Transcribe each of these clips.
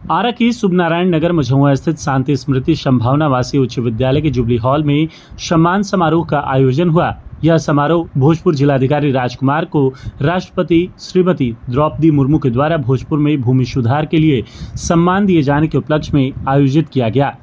आरा की शुभनारायण नगर मझौआ स्थित शांति स्मृति संभावना वासी उच्च विद्यालय के जुबली हॉल में सम्मान समारोह का आयोजन हुआ। यह समारोह भोजपुर जिलाधिकारी राजकुमार को राष्ट्रपति श्रीमती द्रौपदी मुर्मू के द्वारा भोजपुर में भूमि सुधार के लिए सम्मान दिए जाने के उपलक्ष्य में आयोजित किया गया,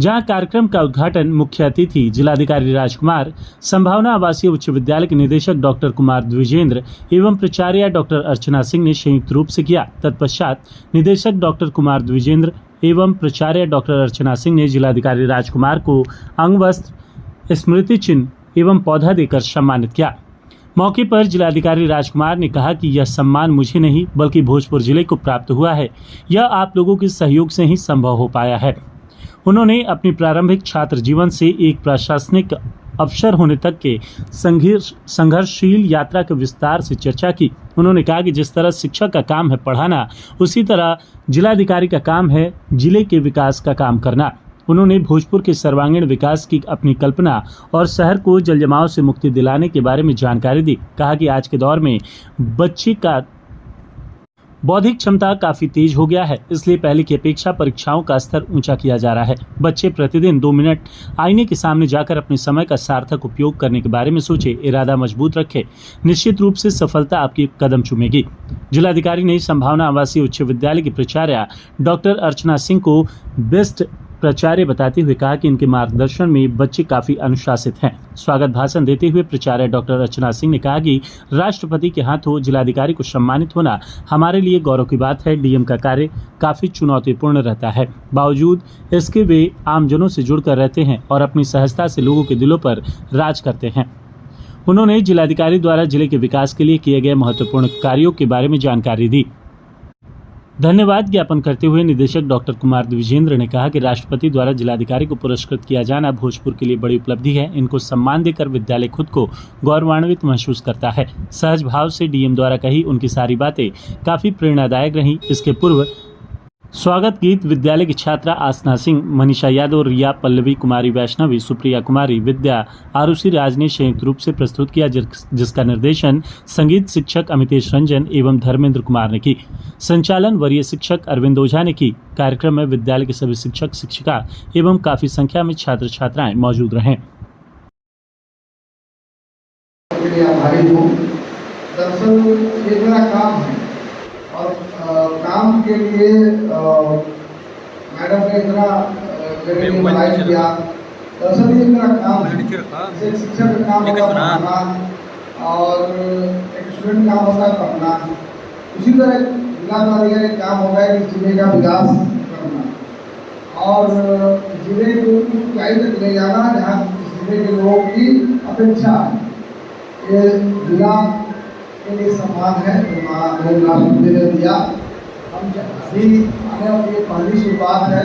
जहां कार्यक्रम का उद्घाटन मुख्य अतिथि जिलाधिकारी राजकुमार, संभावना आवासीय उच्च विद्यालय के निदेशक डॉक्टर कुमार द्विजेंद्र एवं प्राचार्य डॉक्टर अर्चना सिंह ने संयुक्त रूप से किया। तत्पश्चात निदेशक डॉक्टर कुमार द्विजेंद्र एवं प्राचार्य डॉक्टर अर्चना सिंह ने जिलाधिकारी राजकुमार को अंग वस्त्र, स्मृति चिन्ह एवं पौधा देकर सम्मानित किया। मौके पर जिलाधिकारी राजकुमार ने कहा कि यह सम्मान मुझे नहीं बल्कि भोजपुर जिले को प्राप्त हुआ है। यह आप लोगों के सहयोग से ही संभव हो पाया है। उन्होंने अपनी प्रारंभिक छात्र जीवन से एक प्रशासनिक अफसर होने तक के संघर्षशील यात्रा के विस्तार से चर्चा की। उन्होंने कहा कि जिस तरह शिक्षक का काम है पढ़ाना, उसी तरह जिलाधिकारी का काम है जिले के विकास का काम करना। उन्होंने भोजपुर के सर्वांगीण विकास की अपनी कल्पना और शहर को जलजमाव से मुक्ति दिलाने के बारे में जानकारी दी। कहा कि आज के दौर में बच्चे का बौद्धिक क्षमता काफी तेज हो गया है, इसलिए पहले की अपेक्षा परीक्षाओं का स्तर ऊंचा किया जा रहा है। बच्चे प्रतिदिन 2 मिनट आईने के सामने जाकर अपने समय का सार्थक उपयोग करने के बारे में सोचे, इरादा मजबूत रखे, निश्चित रूप से सफलता आपकी कदम चूमेगी। जिलाधिकारी ने संभावना आवासीय उच्च विद्यालय की प्राचार्य डॉक्टर अर्चना सिंह को बेस्ट प्राचार्य बताते हुए कहा कि इनके मार्गदर्शन में बच्चे काफी अनुशासित हैं। स्वागत भाषण देते हुए प्राचार्य डॉक्टर अर्चना सिंह ने कहा कि राष्ट्रपति के हाथों जिलाधिकारी को सम्मानित होना हमारे लिए गौरव की बात है। डीएम का कार्य काफी चुनौतीपूर्ण रहता है, बावजूद इसके वे आमजनों से जुड़कर रहते हैं और अपनी सहजता से लोगों के दिलों पर राज करते हैं। उन्होंने जिलाधिकारी द्वारा जिले के विकास के लिए किए गए महत्वपूर्ण कार्यों के बारे में जानकारी दी। धन्यवाद ज्ञापन करते हुए निदेशक डॉक्टर कुमार द्विजेंद्र ने कहा कि राष्ट्रपति द्वारा जिलाधिकारी को पुरस्कृत किया जाना भोजपुर के लिए बड़ी उपलब्धि है। इनको सम्मान देकर विद्यालय खुद को गौरवान्वित महसूस करता है। सहज भाव से डीएम द्वारा कही उनकी सारी बातें काफी प्रेरणादायक रहीं। इसके पूर्व स्वागत गीत विद्यालय की छात्रा आसना सिंह, मनीषा यादव, रिया, पल्लवी कुमारी, वैष्णवी, सुप्रिया कुमारी, विद्या, आरुषि राज ने संयुक्त रूप से प्रस्तुत किया, जिसका निर्देशन संगीत शिक्षक अमितेश रंजन एवं धर्मेंद्र कुमार ने की। संचालन वरीय शिक्षक अरविंद ओझा ने की। कार्यक्रम में विद्यालय के सभी शिक्षक शिक्षिका एवं काफी संख्या में छात्र छात्राएं मौजूद रहे। और काम के लिए मैडम ने इतना मेरे लिए मलाई किया। दरअसल ये मेरा काम है, जैसे शिक्षक का काम होता है पढ़ाना और एक स्टूडेंट का काम होता है पढ़ना, उसी तरह जिलाधिकारी का काम होता है कि जिले का विकास करना और जिले को उस ऊंचाई तक ले जाना जहाँ जिले के लोगों की अपेक्षा है। ये जिला के लिए सम्मान है जो राष्ट्रपति ने दिया। हम अभी आने वाली पहली शुरुआत है,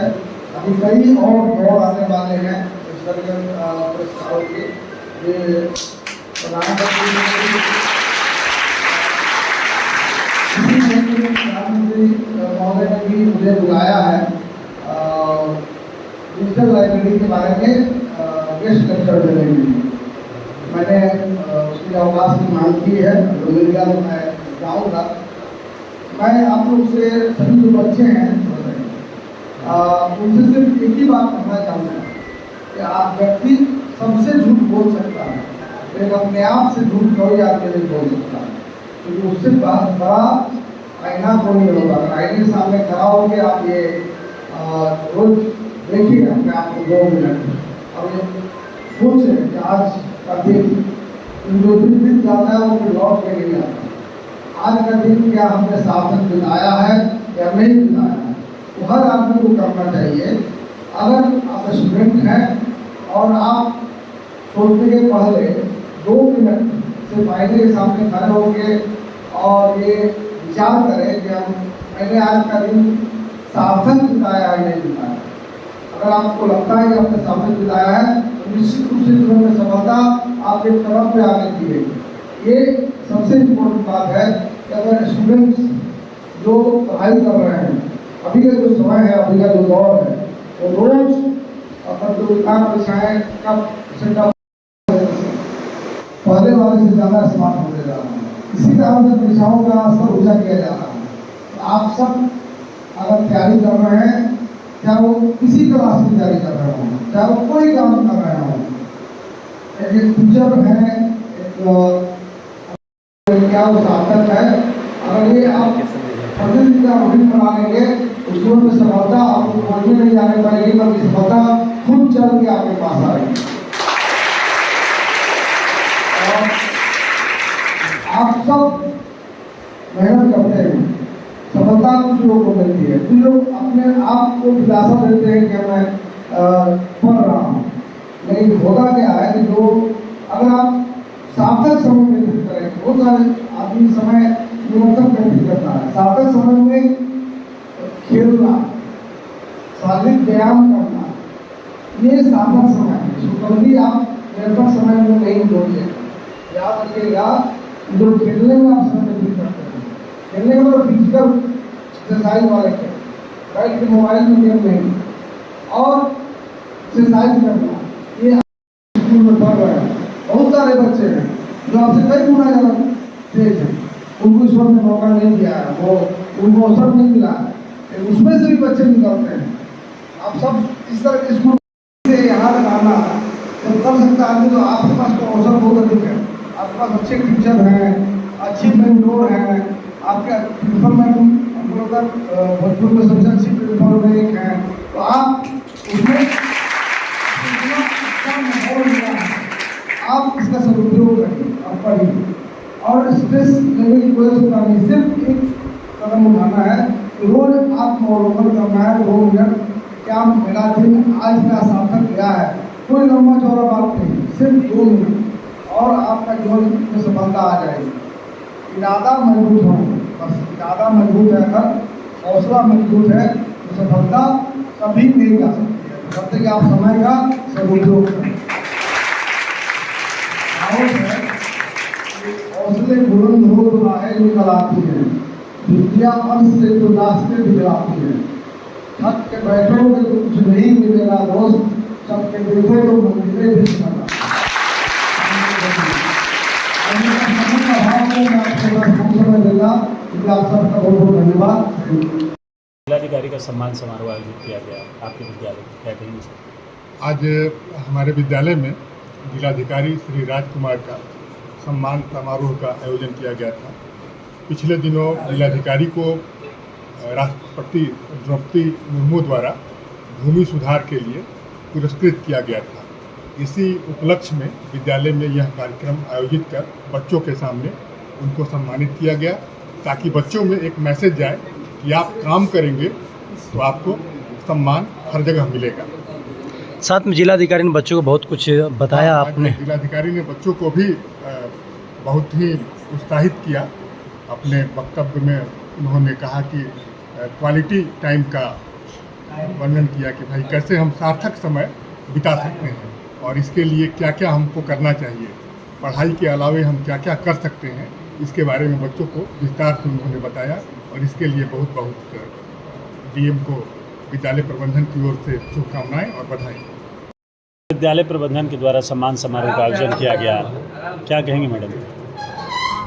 अभी कई और दौर आने वाले हैं इस तरह पुरस्कारों के। ये प्रधानमंत्री महोदय ने भी मुझे बुलाया है डिजिटल लाइब्रेरी के बारे में गेस्ट लेक्चर देने के लिए। मैंने उसकी अवकाश की मांग की है, तो मिल गया तो मैं जाऊँगा। मैं आप लोग से सभी जो बच्चे हैं उनसे सिर्फ एक ही बात कहना चाहूँगा कि आप व्यक्ति सबसे झूठ बोल सकता है, लेकिन अपने आप से झूठ कोई आदमी नहीं बोल सकता, क्योंकि उससे बड़ा आईना कोई नहीं होगा। आईने के सामने खड़ा होकर आप ये रोज देखिए अपने आप को 2 मिनट और ये सोचें कि आज का दिन जो दिन जाता है वो फिर लौट के नहीं आता। आज का दिन क्या हमने शासन बिताया है या नहीं बिताया है, तो हर आदमी को करना चाहिए। अगर आप स्टूडेंट हैं और आप सोचने के पहले 2 मिनट सिर्फ आईने के सामने खड़े होंगे और ये विचार करें कि मैंने आज का दिन सार्थक बिताया है नहीं बिताया। अगर आपको लगता है कि आपने सार्थक बिताया है तो निश्चित रूप से जीवन में सफलता आपके तरफ पे आने की है। ये सबसे इम्पोर्टेंट बात है कि अगर स्टूडेंट्स जो पढ़ाई कर रहे हैं, अभी का जो समय है, अभी का जो दौर है, वो रोज प्रतियोगिता परीक्षाएं का पहले वाले से ज़्यादा स्मार्ट होने जा रहा है। इसी कारण से परीक्षाओं का स्तर ऊंचा किया जा रहा है। आप सब अगर तैयारी कर रहे हैं, चाहे वो किसी क्लास की तैयारी कर रहे हों, चाहे वो कोई काम कर रहे हों, एक टीचर है, क्या वो सार्थक है। अगर ये आप प्रतिदिन का रूटीन बना लेंगे तो जीवन में सफलता आपको खोजने नहीं जाने पाएगी, बल्कि सफलता खुद चल के आपके पास आएगी। और आप सब मेहनत करते हैं, सफलता कुछ लोगों को मिलती है, कुछ लोग अपने आप को दिलासा देते हैं कि मैं पढ़ रहा हूँ, लेकिन होगा क्या है कि जो अगर आप सार्थक समय व्यतीत करें, बहुत सारे आदमी समय निरंतर व्यतीत करता है, सार्थक समय में खेलना, शारीरिक व्यायाम करना, ये सार्थक समय है। इसको कभी आप निरंतर समय में नहीं जोड़िए। याद रखिएगा, जो खेलने में आप समय व्यतीत करते हैं, खेलने का मतलब फिजिकल एक्सरसाइज वाले खेल, बैठ के मोबाइल में गेम नहीं, और एक्सरसाइज करना, ये स्कूल में पढ़ रहे हैं, बहुत सारे बच्चे हैं जो आपसे कई गुना ज़्यादा तेज हैं, उनको ईश्वर ने मौका नहीं दिया है, वो उनको अवसर नहीं मिला है, उसमें से भी बच्चे निकलते हैं। आप सब इस तरह के स्कूल से यहाँ तक आना जब कर सकता आदमी, तो आपके पास तो अवसर बहुत अधिक है। आपके पास अच्छे टीचर हैं, अच्छी मेंटोर हैं, आपके प्रिंसिपल मैडम भोजपुर में सबसे अच्छी प्रिंसिपल में एक हैं, तो आप उसमें आप इसका सदुपयोग करिए, आप पढ़िए, और स्ट्रेस लेने की कोई जरूरत नहीं, सिर्फ एक कदम उठाना है, रोज आत्मावलोकन करना है, 2 मिनट, क्या मेरा दिन आज का सार्थक गया है, कोई लंबा चौड़ा बात नहीं, सिर्फ 2 मिनट, और आपका जीवन में सफलता आ जाएगी। इरादा मजबूत हो, बस इरादा मजबूत है, अगर हौसला मजबूत है तो सफलता कभी नहीं जा सकती है, जब तक आप समय का सदुपयोग करें। हौसले बुलंद हो तो राहें निकल आती है, विद्या अंश से तो रास्ते दिखलाती है, थक के बैठोगे तो कुछ नहीं मिलेगा दोस्त, सबके देखो तो मंदिरें भी सजा। धन्यवाद। जिलाधिकारी का सम्मान समारोह आयोजित किया गया आपके विद्यालय, क्या कहेंगे? आज हमारे विद्यालय में जिलाधिकारी श्री राजकुमार का सम्मान समारोह का आयोजन किया गया था। पिछले दिनों जिलाधिकारी को राष्ट्रपति द्रौपदी मुर्मू द्वारा भूमि सुधार के लिए पुरस्कृत किया गया था। इसी उपलक्ष्य में विद्यालय में यह कार्यक्रम आयोजित कर बच्चों के सामने उनको सम्मानित किया गया, ताकि बच्चों में एक मैसेज जाए कि आप काम करेंगे तो आपको सम्मान हर जगह मिलेगा। साथ में जिलाधिकारी ने बच्चों को बहुत कुछ बताया। आपने जिलाधिकारी ने बच्चों को भी बहुत ही उत्साहित किया। अपने वक्तव्य में उन्होंने कहा कि क्वालिटी टाइम का वर्णन किया कि भाई कैसे हम सार्थक समय बिता सकते हैं और इसके लिए क्या क्या हमको करना चाहिए, पढ़ाई के अलावे हम क्या क्या कर सकते हैं, इसके बारे में बच्चों को विस्तार से उन्होंने बताया। और इसके लिए बहुत बहुत डीएम को विद्यालय प्रबंधन की ओर से शुभकामनाएं और बधाई। विद्यालय प्रबंधन के द्वारा सम्मान समारोह का आयोजन किया गया, क्या कहेंगे मैडम?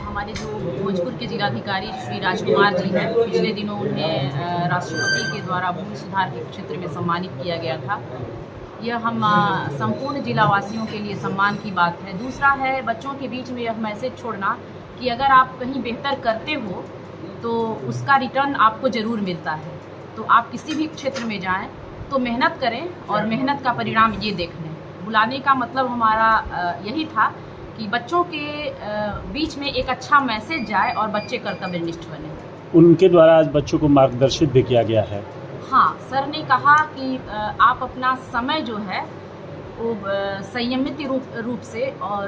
हमारे जो भोजपुर के जिलाधिकारी श्री राजकुमार जी हैं, पिछले दिनों उन्हें राष्ट्रपति के द्वारा भूमि सुधार के क्षेत्र में सम्मानित किया गया था। यह हम संपूर्ण जिलावासियों के लिए सम्मान की बात है। दूसरा है बच्चों के बीच में यह मैसेज छोड़ना कि अगर आप कहीं बेहतर करते हो तो उसका रिटर्न आपको ज़रूर मिलता है। तो आप किसी भी क्षेत्र में जाएं तो मेहनत करें और मेहनत का परिणाम ये देख लें। बुलाने का मतलब हमारा यही था कि बच्चों के बीच में एक अच्छा मैसेज जाए और बच्चे कर्तव्यनिष्ठ बने। उनके द्वारा आज बच्चों को मार्गदर्शित भी किया गया है। हाँ, सर ने कहा कि आप अपना समय जो है वो संयमित रूप से और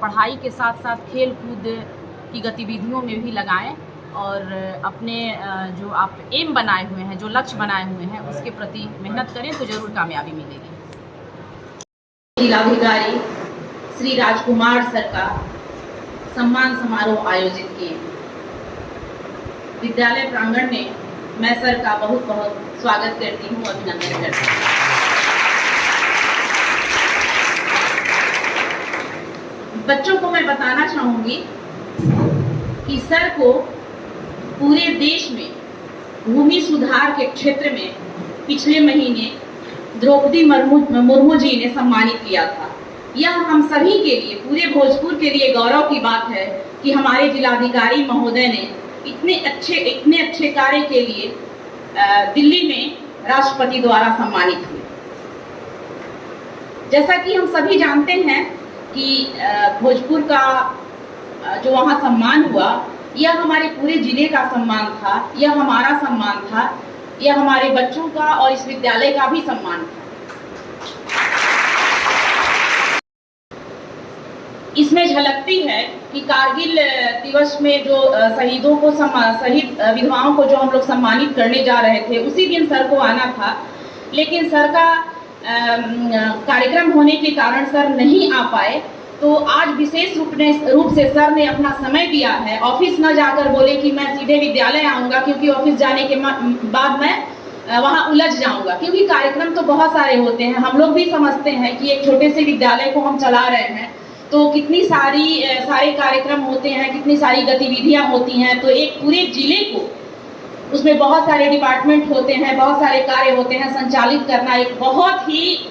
पढ़ाई के साथ साथ खेल कूद की गतिविधियों में भी लगाएं और अपने जो आप एम बनाए हुए हैं, जो लक्ष्य बनाए हुए हैं, उसके प्रति मेहनत करें तो ज़रूर कामयाबी मिलेगी। जिलाधिकारी श्री राजकुमार सर का सम्मान समारोह आयोजित किए। विद्यालय प्रांगण में मैं सर का बहुत बहुत स्वागत करती हूँ, अभिनंदन करती हूँ। बच्चों को मैं बताना चाहूँगी कि सर को पूरे देश में भूमि सुधार के क्षेत्र में पिछले महीने द्रौपदी मुर्मू जी ने सम्मानित किया था। यह हम सभी के लिए, पूरे भोजपुर के लिए गौरव की बात है कि हमारे जिलाधिकारी महोदय ने इतने अच्छे कार्य के लिए दिल्ली में राष्ट्रपति द्वारा सम्मानित हुए। जैसा कि हम सभी जानते हैं कि भोजपुर का जो वहाँ सम्मान हुआ, यह हमारे पूरे जिले का सम्मान था, यह हमारा सम्मान था, यह हमारे बच्चों का और इस विद्यालय का भी सम्मान था। इसमें झलकती है कि कारगिल दिवस में जो शहीदों को शहीद विधवाओं को जो हम लोग सम्मानित करने जा रहे थे, उसी दिन सर को आना था, लेकिन सर का कार्यक्रम होने के कारण सर नहीं आ पाए। तो आज विशेष रूप से सर ने अपना समय दिया है। ऑफिस न जाकर बोले कि मैं सीधे विद्यालय आऊँगा, क्योंकि ऑफिस जाने के बाद मैं वहाँ उलझ जाऊँगा, क्योंकि कार्यक्रम तो बहुत सारे होते हैं। हम लोग भी समझते हैं कि एक छोटे से विद्यालय को हम चला रहे हैं तो कितनी सारे कार्यक्रम होते हैं, कितनी सारी गतिविधियाँ होती हैं। तो एक पूरे जिले को, उसमें बहुत सारे डिपार्टमेंट होते हैं, बहुत सारे कार्य होते हैं, संचालित करना एक बहुत ही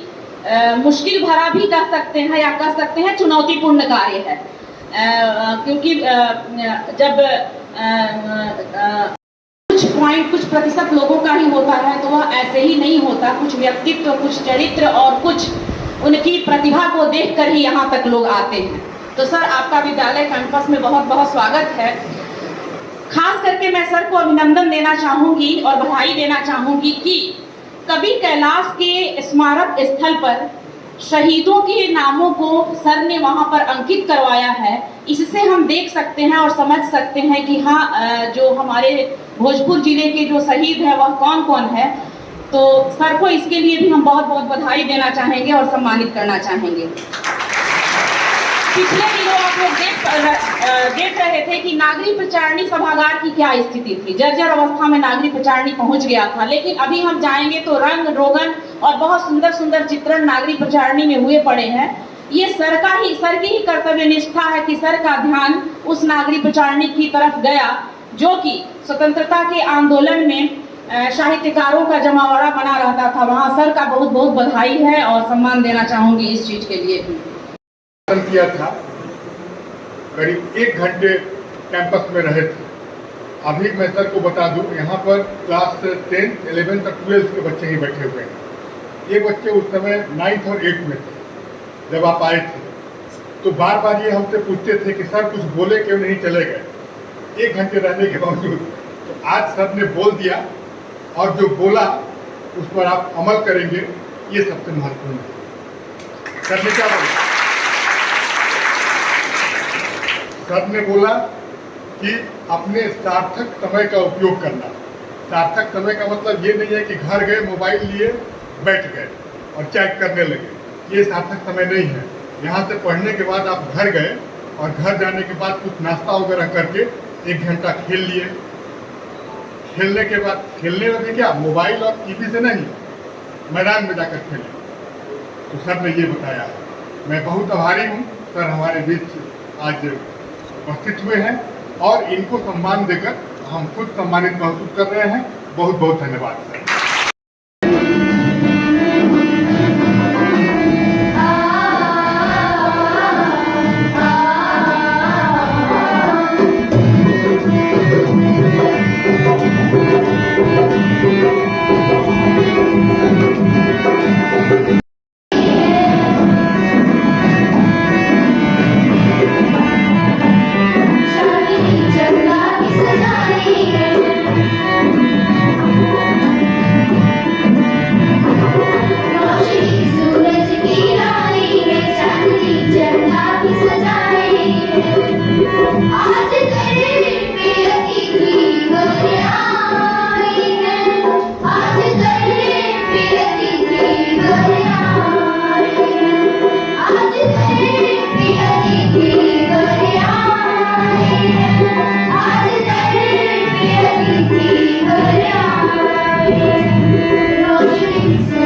मुश्किल भरा भी कह सकते हैं या कह सकते हैं चुनौतीपूर्ण कार्य है। क्योंकि जब कुछ प्रतिशत लोगों का ही होता है तो वह ऐसे ही नहीं होता। कुछ व्यक्तित्व, कुछ चरित्र और कुछ उनकी प्रतिभा को देखकर ही यहाँ तक लोग आते हैं। तो सर, आपका विद्यालय कैंपस में बहुत बहुत स्वागत है। खास करके मैं सर को अभिनंदन देना चाहूँगी और बधाई देना चाहूँगी कि कभी कैलाश के स्मारक स्थल पर शहीदों के नामों को सर ने वहाँ पर अंकित करवाया है। इससे हम देख सकते हैं और समझ सकते हैं कि हाँ, जो हमारे भोजपुर जिले के जो शहीद हैं वह कौन कौन है। तो सर को इसके लिए भी हम बहुत बहुत बधाई देना चाहेंगे और सम्मानित करना चाहेंगे। पिछले दिनों आप लोग देख रहे थे कि नागरिक प्रचारणी सभागार की क्या स्थिति थी। जर्जर अवस्था में नागरिक प्रचारणी पहुंच गया था, लेकिन अभी हम जाएंगे तो रंग रोगन और बहुत सुंदर सुंदर चित्रण नागरिक प्रचारणी में हुए पड़े हैं। ये सर की ही कर्तव्य निष्ठा है कि सर का ध्यान उस नागरिक प्रचारणी की तरफ गया जो कि स्वतंत्रता के आंदोलन में साहित्यकारों का जमावड़ा बना रहता था। वहाँ सर का बहुत बहुत बधाई है और सम्मान देना चाहूँगी इस चीज़ के लिए भी। किया था, करीब 1 घंटे कैंपस में रहे थे। अभी मैं सर को बता दूं, यहाँ पर क्लास 10, 11 और 12 के बच्चे ही बैठे हुए हैं। ये बच्चे उस समय 9th और 8th में थे जब आप आए थे। तो बार बार ये हमसे पूछते थे कि सर कुछ बोले क्यों नहीं चले गए 1 घंटे रहने के बावजूद। तो आज सर ने बोल दिया और जो बोला उस पर आप अमल करेंगे, ये सबसे महत्वपूर्ण है। सर ने क्या बोला? सर ने बोला कि अपने सार्थक समय का उपयोग करना। सार्थक समय का मतलब ये नहीं है कि घर गए, मोबाइल लिए, बैठ गए और चैट करने लगे। ये सार्थक समय नहीं है। यहाँ से पढ़ने के बाद आप घर गए और घर जाने के बाद कुछ नाश्ता वगैरह करके 1 घंटा खेल लिए। खेलने के बाद, खेलने में भी क्या, मोबाइल और टीवी से नहीं, मैदान में जाकर खेलें। तो सर ने ये बताया है। मैं बहुत आभारी हूँ, सर हमारे बीच आज उपस्थित हुए हैं और इनको सम्मान देकर हम खुद सम्मानित महसूस कर रहे हैं। बहुत बहुत धन्यवाद सर। रोशनी